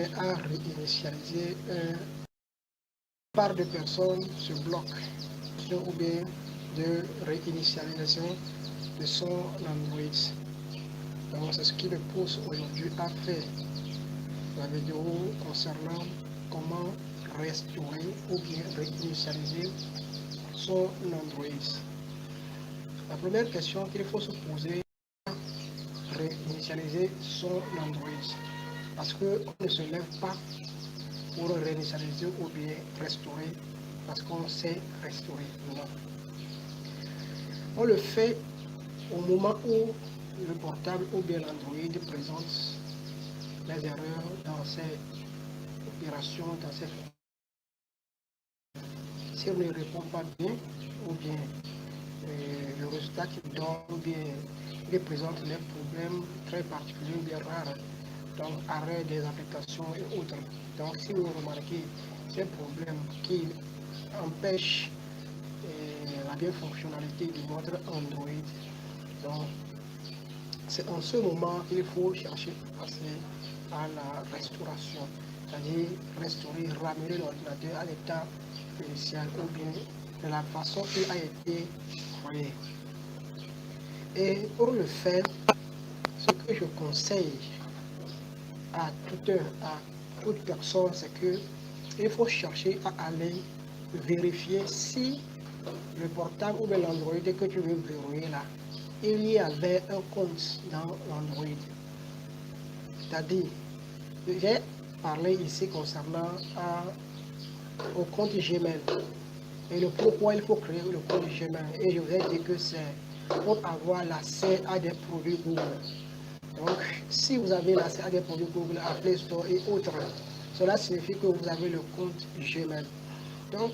vient à réinitialiser, une part de personnes se bloquent ou bien de réinitialisation de son Android. Donc c'est ce qui me pousse aujourd'hui à faire la vidéo concernant comment restaurer ou bien réinitialiser son Android. La première question qu'il faut se poser, réinitialiser son Android. Parce qu'on ne se lève pas pour réinitialiser ou bien restaurer parce qu'on sait restaurer. Non. On le fait au moment où le portable ou bien l'Android présente les erreurs dans ses opérations, dans ses fonctions. Si on ne répond pas bien, ou bien le résultat qu'il donne, ou bien il présente des problèmes très particuliers, bien rares, donc arrêt des applications et autres. Donc si vous remarquez ces problèmes qui empêchent la bien fonctionnalité de votre Android, donc c'est en ce moment qu'il faut chercher à passer à la restauration, c'est-à-dire restaurer, ramener l'ordinateur à l'état initial ou bien de la façon qu'il a été créé. Et pour le faire, ce que je conseille à toute personne, c'est que il faut chercher à aller vérifier si le portable ou l'Android que tu veux verrouiller là, il y avait un compte dans l'Android. C'est-à-dire, j'ai parlé ici concernant au compte Gmail et le pourquoi il faut créer le compte Gmail. Et je vous ai dit que c'est pour avoir l'accès à des produits Google. Donc, si vous avez l'accès à des produits Google, à Play Store et autres, cela signifie que vous avez le compte Gmail. Donc,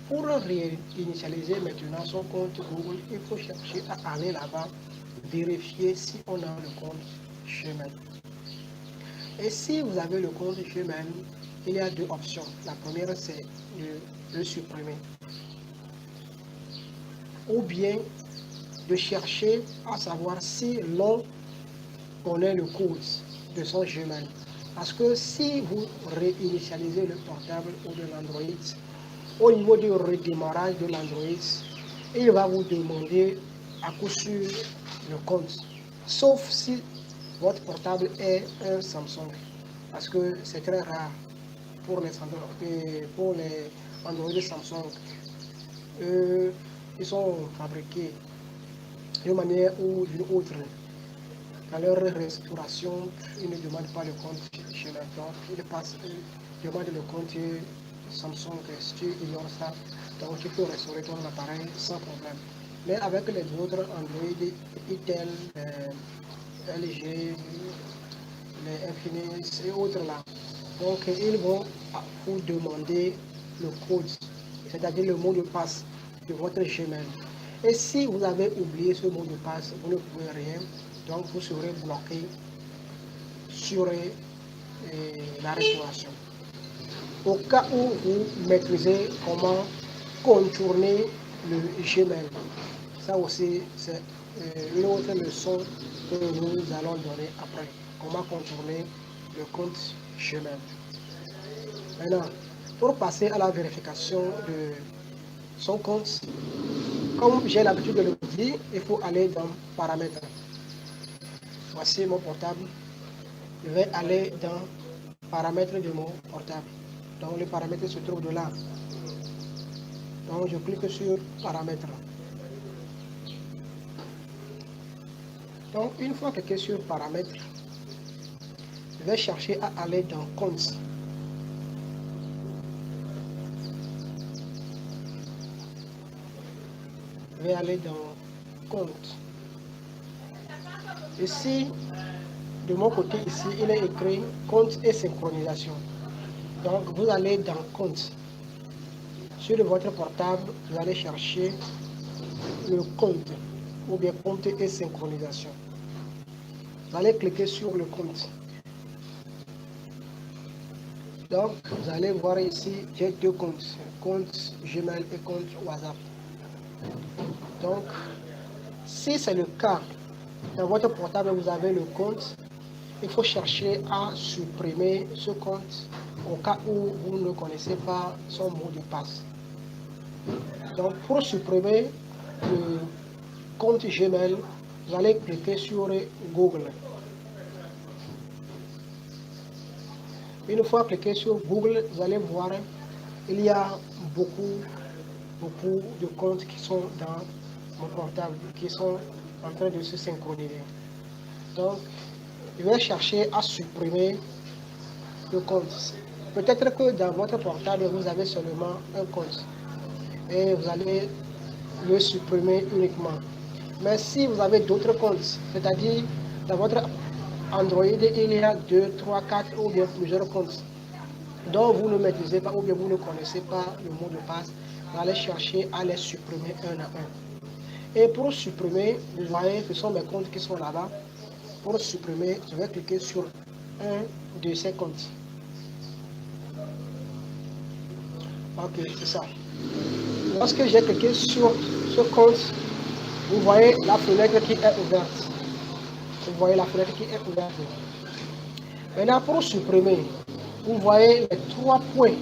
pour réinitialiser maintenant son compte Google, il faut chercher à aller là-bas, vérifier si on a le compte Gmail. Et si vous avez le compte Gmail, il y a deux options. La première, c'est de le supprimer. Ou bien de chercher à savoir si l'on connaît le code de son Gmail. Parce que si vous réinitialisez le portable ou de l'Android, au niveau du redémarrage de l'Android, il va vous demander à coup sûr le compte. Sauf si votre portable est un Samsung. Parce que c'est très rare pour les Android Samsung. Ils sont fabriqués d'une manière ou d'une autre. Dans leur restauration, ils ne demandent pas le compte chez maintenant. Ils demandent le compte Samsung. Si tu ignores ça, donc tu peux restaurer ton appareil sans problème. Mais avec les autres Android, Intel, LG, les Infinix et autres là, donc ils vont vous demander le code, c'est-à-dire le mot de passe de votre Gmail. Et si vous avez oublié ce mot de passe, vous ne pouvez rien, donc vous serez bloqué sur la restauration. Au cas où vous maîtrisez comment contourner le Gmail, ça aussi c'est une autre leçon que nous allons donner après. Comment contourner le compte Gmail. Maintenant, pour passer à la vérification de son compte, comme j'ai l'habitude de le dire, il faut aller dans Paramètres. Voici mon portable. Je vais aller dans Paramètres de mon portable. Donc les paramètres se trouvent de là. Donc je clique sur Paramètres. Donc une fois cliqué sur Paramètres, je vais chercher à aller dans Compte. Je vais aller dans Compte. Ici, de mon côté, ici, il est écrit Compte et synchronisation. Donc, vous allez dans Compte. Sur votre portable, vous allez chercher le compte ou bien Compte et synchronisation. Vous allez cliquer sur le compte. Donc, vous allez voir ici, j'ai deux comptes. Compte Gmail et compte WhatsApp. Donc, si c'est le cas, dans votre portable, vous avez le compte, il faut chercher à supprimer ce compte au cas où vous ne connaissez pas son mot de passe. Donc, pour supprimer le compte Gmail, vous allez cliquer sur Google. Une fois cliqué sur Google, vous allez voir, il y a beaucoup de comptes qui sont dans mon portable, qui sont en train de se synchroniser. Donc, je vais chercher à supprimer le compte. Peut-être que dans votre portable, vous avez seulement un compte et vous allez le supprimer uniquement. Mais si vous avez d'autres comptes, c'est-à-dire dans votre Android, il y a 2, 3, 4 ou bien plusieurs comptes dont vous ne maîtrisez pas ou bien vous ne connaissez pas le mot de passe, vous allez chercher à les supprimer un à un. Et pour supprimer, vous voyez, ce sont mes comptes qui sont là-bas. Pour supprimer, je vais cliquer sur un de ces comptes. Ok, c'est ça. Lorsque j'ai cliqué sur ce compte, vous voyez la fenêtre qui est ouverte. Vous voyez la fenêtre qui est ouverte. Maintenant, pour supprimer, vous voyez les 3 points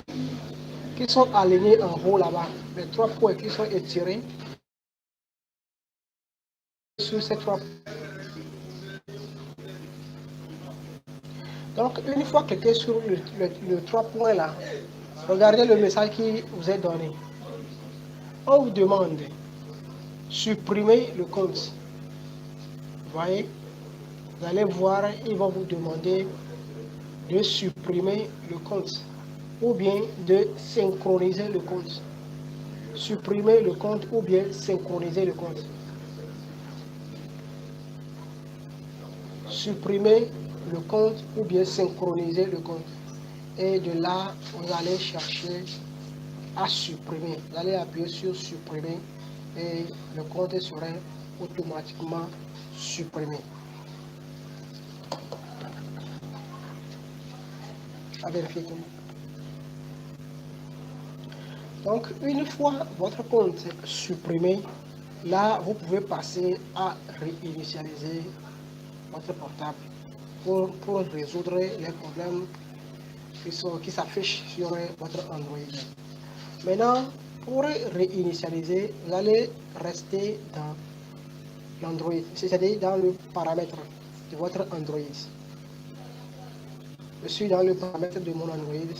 qui sont alignés en haut là-bas. Les 3 points qui sont étirés sur ces 3 points. Donc, une fois cliqué sur le 3 points là, regardez le message qui vous est donné. On vous demande supprimer le compte. Vous voyez, vous allez voir, ils vont vous demander de supprimer le compte ou bien de synchroniser le compte. Supprimer le compte ou bien synchroniser le compte. Supprimer le compte ou bien synchroniser le compte. Et de là, vous allez chercher à supprimer. Vous allez appuyer sur supprimer et le compte serait automatiquement supprimé. À vérifier tout. Donc, une fois votre compte supprimé, là, vous pouvez passer à réinitialiser votre portable pour résoudre les problèmes qui s'affichent sur votre Android. Maintenant, pour réinitialiser, vous allez rester dans l'Android, c'est-à-dire dans le paramètre de votre Android. Je suis dans le paramètre de mon Android.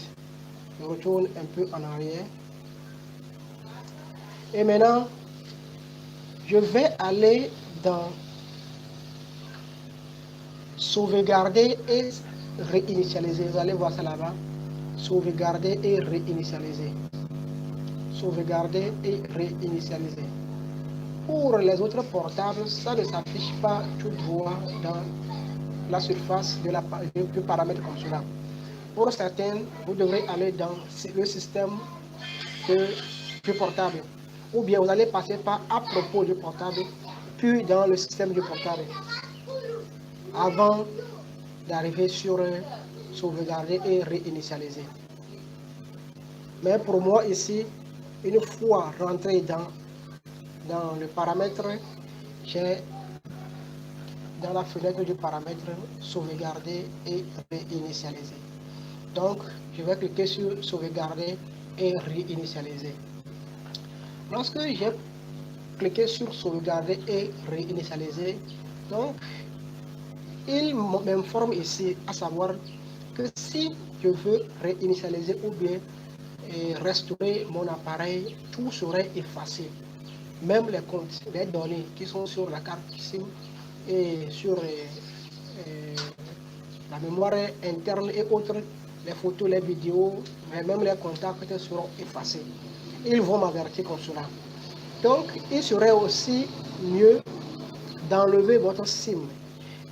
Je retourne un peu en arrière. Et maintenant, je vais aller dans sauvegarder et réinitialiser. Vous allez voir ça là-bas. Sauvegarder et réinitialiser. Sauvegarder et réinitialiser. Pour les autres portables, ça ne s'affiche pas tout droit dans la surface du paramètre comme cela. Pour certains, vous devrez aller dans le système du portable. Ou bien vous allez passer par à propos du portable, puis dans le système du portable. Avant d'arriver sur sauvegarder et réinitialiser. Mais pour moi ici, une fois rentré dans le paramètre, j'ai dans la fenêtre du paramètre sauvegarder et réinitialiser. Donc, je vais cliquer sur sauvegarder et réinitialiser. Lorsque j'ai cliqué sur sauvegarder et réinitialiser, donc il m'informe ici à savoir que si je veux réinitialiser ou bien restaurer mon appareil, tout serait effacé. Même les comptes, les données qui sont sur la carte SIM et sur la mémoire interne et autres, les photos, les vidéos, mais même les contacts seront effacés. Ils vont m'avertir comme cela. Donc, il serait aussi mieux d'enlever votre SIM.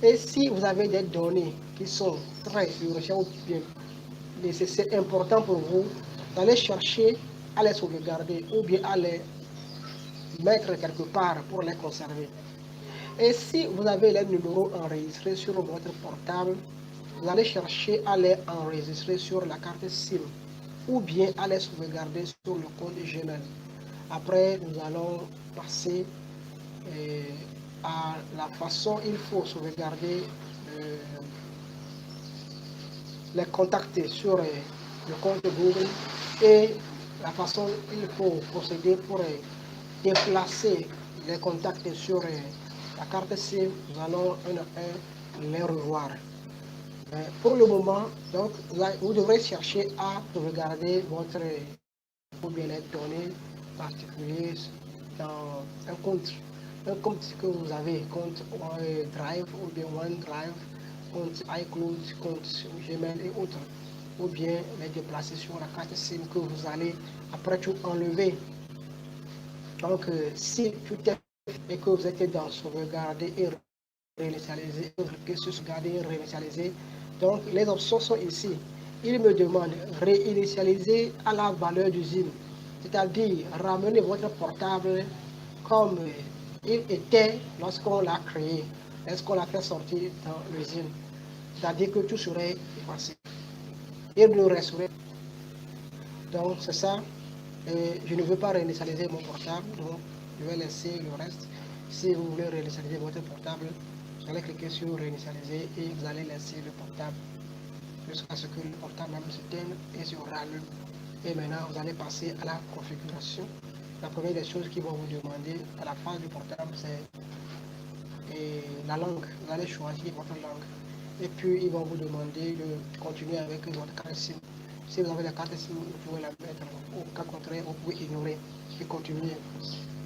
Et si vous avez des données qui sont très urgentes ou bien nécessaires, importantes pour vous, allez chercher à les sauvegarder ou bien à les mettre quelque part pour les conserver. Et si vous avez les numéros enregistrés sur votre portable, vous allez chercher à les enregistrer sur la carte SIM ou bien à les sauvegarder sur le compte Gmail. Après, nous allons passer à la façon il faut sauvegarder les contacter sur le compte Google et la façon il faut procéder pour déplacer les contacts sur la carte SIM. Nous allons un à un les revoir. Mais pour le moment, donc, vous devrez chercher à regarder votre ou bien les données particulières dans un compte que vous avez, compte Drive ou bien OneDrive, compte iCloud, compte Gmail et autres, ou bien les déplacer sur la carte SIM que vous allez après tout enlever. Donc, si tout est fait et que vous êtes dans sauvegarder et réinitialiser, que ce sauvegarder et réinitialiser, donc les options sont ici. Il me demande réinitialiser à la valeur d'usine, c'est-à-dire ramener votre portable comme il était lorsqu'on l'a créé, lorsqu'on l'a fait sortir dans l'usine. C'est-à-dire que tout serait effacé. Il ne resterait. Donc c'est ça. Et je ne veux pas réinitialiser mon portable, donc je vais laisser le reste. Si vous voulez réinitialiser votre portable, vous allez cliquer sur réinitialiser et vous allez laisser le portable jusqu'à ce que le portable même s'éteigne et se rallume. Et maintenant, vous allez passer à la configuration. La première des choses qu'ils vont vous demander à la fin du portable, c'est la langue. Vous allez choisir votre langue. Et puis, ils vont vous demander de continuer avec votre carte SIM. Si vous avez la carte SIM, vous pouvez la mettre. Au cas contraire, vous pouvez ignorer et continuer.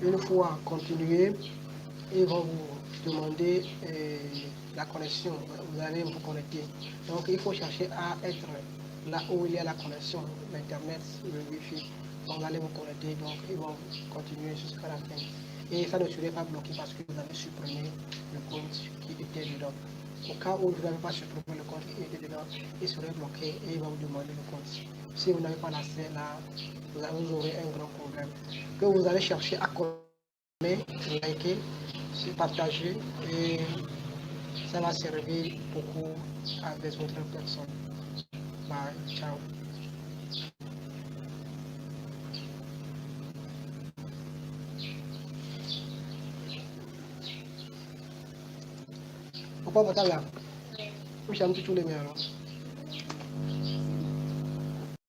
Une fois continué, ils vont vous demander la connexion. Vous allez vous connecter. Donc, il faut chercher à être là où il y a la connexion, l'Internet, le Wi-Fi. Donc, vous allez vous connecter. Donc, ils vont continuer jusqu'à la fin. Et ça ne serait pas bloqué parce que vous avez supprimé le compte qui était dedans. Au cas où vous n'avez pas supprimé le compte qui était dedans, il serait bloqué et il va vous demander le compte. Si vous n'avez pas l'accès là, vous aurez un grand problème. Que vous allez chercher à connaître, liker, partager et ça va servir beaucoup à des autres personnes. Bye, ciao. Pourquoi vous êtes là? Vous chantez tous les meilleurs.